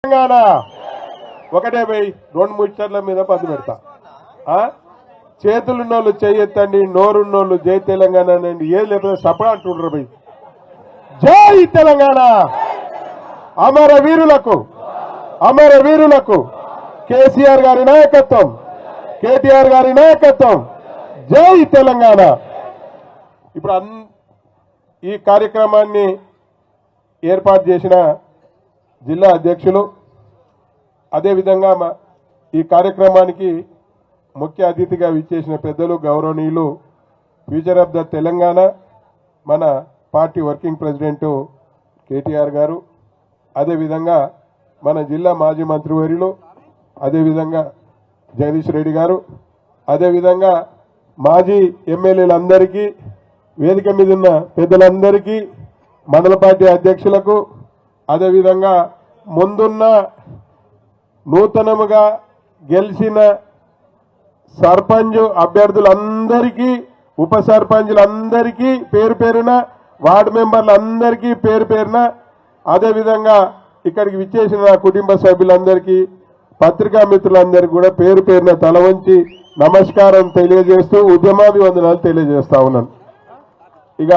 తెలంగాణ ఒకటే పోయి 2 ముచ్చట్ల మీద పద్దు పెడతా. చేతులున్నోళ్ళు చేయెత్తండి, నోరున్నోళ్ళు జై తెలంగాణ అనండి. ఏది లేకపోతే సపడా అంటుండ్రు పోయి. జై తెలంగాణ. అమర వీరులకు కేసీఆర్ గారి నాయకత్వం, కేటీఆర్ గారి నాయకత్వం. జై తెలంగాణ. ఇప్పుడు ఈ కార్యక్రమాన్ని ఏర్పాటు చేసిన జిల్లా అధ్యక్షులు, అదేవిధంగా ఈ కార్యక్రమానికి ముఖ్య అతిథిగా విచ్చేసిన పెద్దలు, గౌరవనీయులు, ఫ్యూచర్ ఆఫ్ ద తెలంగాణ మన పార్టీ వర్కింగ్ ప్రెసిడెంట్ కేటీఆర్ గారు, అదేవిధంగా మన జిల్లా మాజీ మంత్రివర్యులు, అదేవిధంగా జగదీష్ రెడ్డి గారు, అదేవిధంగా మాజీ ఎమ్మెల్యేలందరికీ, వేదిక మీద ఉన్న పెద్దలందరికీ, మండల పార్టీ అధ్యక్షులకు, అదేవిధంగా ముందున్న నూతనముగా గెలిచిన సర్పంచ్ అభ్యర్థులందరికీ, ఉప సర్పంచులందరికీ పేరు పేరున, వార్డు మెంబర్లందరికీ పేరు పేరున, అదేవిధంగా ఇక్కడికి విచ్చేసిన కుటుంబ సభ్యులందరికీ, పత్రికా మిత్రులందరికీ కూడా పేరు పేరున తల వంచి నమస్కారం తెలియజేస్తూ ఉద్యమాభివందనాలు తెలియజేస్తా ఉన్నాను. ఇక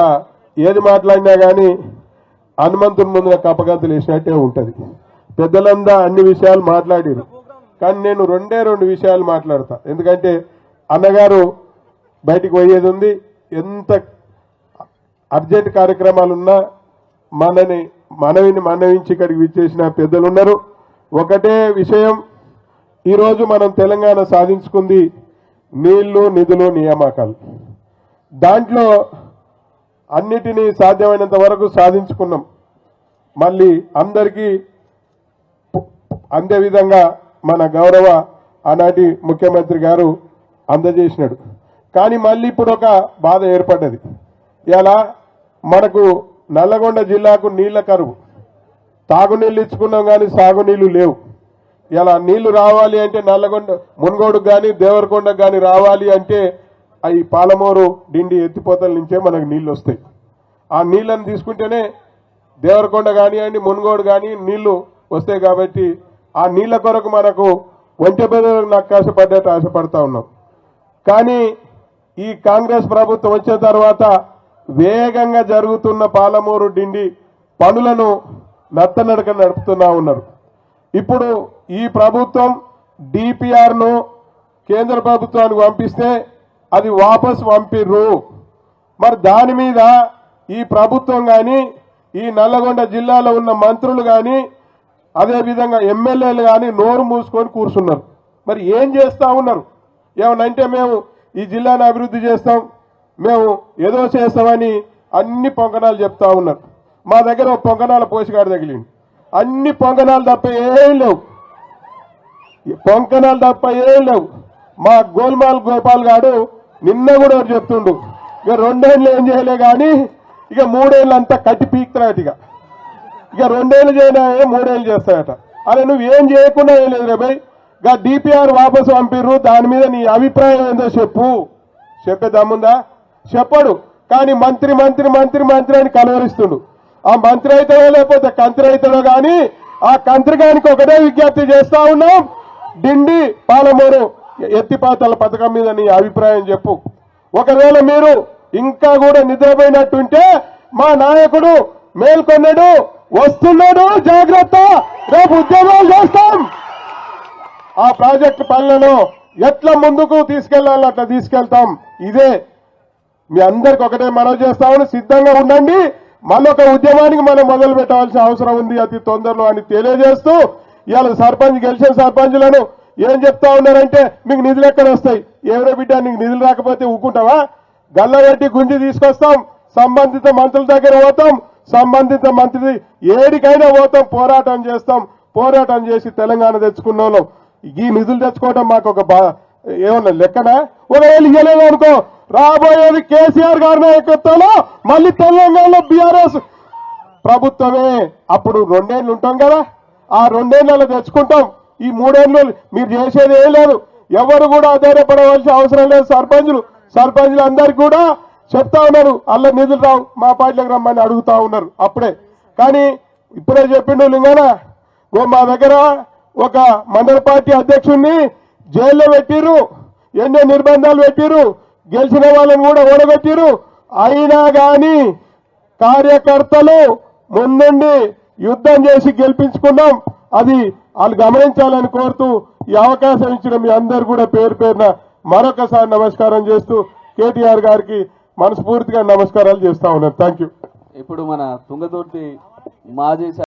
ఏది మాట్లాడినా కానీ హనుమంతుని ముందున కప్పగంతులు వేసినట్టే ఉంటుంది. పెద్దలందా అన్ని విషయాలు మాట్లాడారు, కానీ నేను 2 విషయాలు మాట్లాడతా. ఎందుకంటే అన్నగారు బయటికి పోయేది ఉంది. ఎంత అర్జెంట్ కార్యక్రమాలున్నా మనవించి ఇక్కడికి విచ్చేసిన పెద్దలు ఉన్నారు. ఒకటే విషయం, ఈరోజు మనం తెలంగాణ సాధించుకుంది నీళ్లు, నిధులు, నియామకాలు. దాంట్లో అన్నిటినీ సాధ్యమైనంత వరకు సాధించుకున్నాం. మళ్ళీ అందరికీ అందే విధంగా మన గౌరవ ఆనాటి ముఖ్యమంత్రి గారు అందజేసినాడు. కానీ మళ్ళీ ఇప్పుడు ఒక బాధ ఏర్పడ్డది. ఇలా మనకు నల్లగొండ జిల్లాకు నీళ్ల కరువు. తాగునీళ్ళు ఇచ్చుకున్నాం కానీ సాగునీళ్లు లేవు. ఇలా నీళ్లు రావాలి అంటే నల్లగొండ మున్గోడుకు కానీ దేవరకొండకు కానీ రావాలి అంటే అవి పాలమూరు, డిండి ఎత్తిపోతల నుంచే మనకు నీళ్లు వస్తాయి. ఆ నీళ్లను తీసుకుంటేనే దేవరకొండ కానివ్వండి, మున్గోడు కానీ నీళ్లు వస్తాయి. కాబట్టి ఆ నీళ్ల కొరకు మనకు ఒంటె బెదలకు నక్కాశపడ్డట్టు ఆశపడతా ఉన్నాం. కానీ ఈ కాంగ్రెస్ ప్రభుత్వం వచ్చిన తర్వాత వేగంగా జరుగుతున్న పాలమూరు, డిండి పనులను నత్తనడక నడుపుతున్నా ఉన్నారు. ఇప్పుడు ఈ ప్రభుత్వం డిపిఆర్ను కేంద్ర ప్రభుత్వానికి పంపిస్తే అది వాపస్ పంపిర్రు. మరి దాని మీద ఈ ప్రభుత్వం కానీ, ఈ నల్లగొండ జిల్లాలో ఉన్న మంత్రులు కానీ, అదేవిధంగా ఎమ్మెల్యేలు కానీ నోరు మూసుకొని కూర్చున్నారు. మరి ఏం చేస్తా ఉన్నారు? ఏమనంటే మేము ఈ జిల్లాను అభివృద్ధి చేస్తాం, మేము ఏదో చేస్తామని అన్ని పొంగనాలు చెప్తా ఉన్నారు. మా దగ్గర ఒక పొంగనాల పోసిగాడు తగిలింది. అన్ని పొంగనాలు తప్ప ఏం లేవు, పొంగనాలు తప్ప ఏం లేవు. మా గోల్మాల్ గోపాల్ గారు నిన్న కూడా చెప్తుండు, ఇక 2 ఏళ్ళు ఏం చేయలే కానీ ఇక 3 ఏళ్ళు అంతా కట్టి పీక్తాయట. ఇక 2 ఏళ్ళు చేయనా 3 ఏళ్ళు చేస్తాయట. అరే నువ్వు ఏం చేయకుండా ఏం లేదు రే భయ్. ఇక డిపిఆర్ వాపసు పంపిర్రు, దాని మీద నీ అభిప్రాయం ఏందో చెప్పే దమ్ముందా? చెప్పడు. కానీ మంత్రి అని కలవరిస్తుండు. ఆ మంత్రి అవుతాడో లేకపోతే కంత్రి అవుతాడో కానీ ఆ కంత్రిగానికి ఒకటే విజ్ఞప్తి చేస్తా ఉన్నాం, డిండి పాలమూరు ఎత్తిపాతల పథకం మీద నీ అభిప్రాయం చెప్పు. ఒకవేళ మీరు ఇంకా కూడా నిద్రపోయినట్టుంటే మా నాయకుడు మేల్కొన్నాడు, వస్తున్నాడు, జాగ్రత్త, రేపు ఉద్యమాలు చేస్తాం. ఆ ప్రాజెక్టు పనులను ఎట్లా ముందుకు తీసుకెళ్లాలో అట్లా తీసుకెళ్తాం. ఇదే మీ అందరికి ఒకటే మనవి చేస్తామని సిద్ధంగా ఉండండి. మరొక ఉద్యమానికి మనం మొదలు పెట్టవలసిన అవసరం ఉంది అతి తొందరలో అని తెలియజేస్తూ, ఇవాళ గెలిచిన సర్పంచులను ఏం చెప్తా ఉన్నారంటే మీకు నిధులు ఎక్కడ వస్తాయి? ఎవరో బిడ్డ నీకు నిధులు రాకపోతే ఊకుంటావా? గల్లబెట్టి గుంజి తీసుకొస్తాం, సంబంధిత మంత్రుల దగ్గర పోతాం, సంబంధిత మంత్రి ఏడికైనా పోతాం, పోరాటం చేసి తెలంగాణ తెచ్చుకున్న వాళ్ళం. ఈ నిధులు తెచ్చుకోవడం మాకు ఒక ఏమన్నా లెక్కనా? ఒకవేళ ఇవ్వలేదు అనుకో, రాబోయేది కేసీఆర్ గారి నాయకత్వంలో మళ్ళీ తెలంగాణలో బీఆర్ఎస్ ప్రభుత్వమే. అప్పుడు 2 ఏళ్ళు ఉంటాం కదా, ఆ 2 ఏళ్ళలో తెచ్చుకుంటాం. ఈ 3 ఏళ్ళు మీరు చేసేది ఏం లేదు. ఎవరు కూడా ఆధారపడవలసిన అవసరం లేదు. సర్పంచులు అందరికీ కూడా చెప్తా ఉన్నారు, అల్ల నిధులు రావు, మా పార్టీలకు రమ్మని అడుగుతా ఉన్నారు అప్పుడే. కానీ ఇప్పుడే చెప్పిండు లింగన, మా దగ్గర ఒక మండల పార్టీ అధ్యక్షుడిని జైల్లో పెట్టిరు, ఎన్నో నిర్బంధాలు పెట్టిరు, గెలిచిన వాళ్ళని కూడా ఓడగొట్టిరు. అయినా గాని కార్యకర్తలు ముందుండి యుద్ధం చేసి గెలిపించుకున్నాం. అది వాళ్ళు గమనించాలని కోరుతూ ఈ అవకాశం ఇచ్చిన మీ అందరు కూడా పేరు పేరున మరొకసారి నమస్కారం చేస్తూ కేటీఆర్ గారికి మనస్ఫూర్తిగా నమస్కారాలు చేస్తా ఉన్నాను. Thank you. ఇప్పుడు మన తుంగతుర్తి మాజీ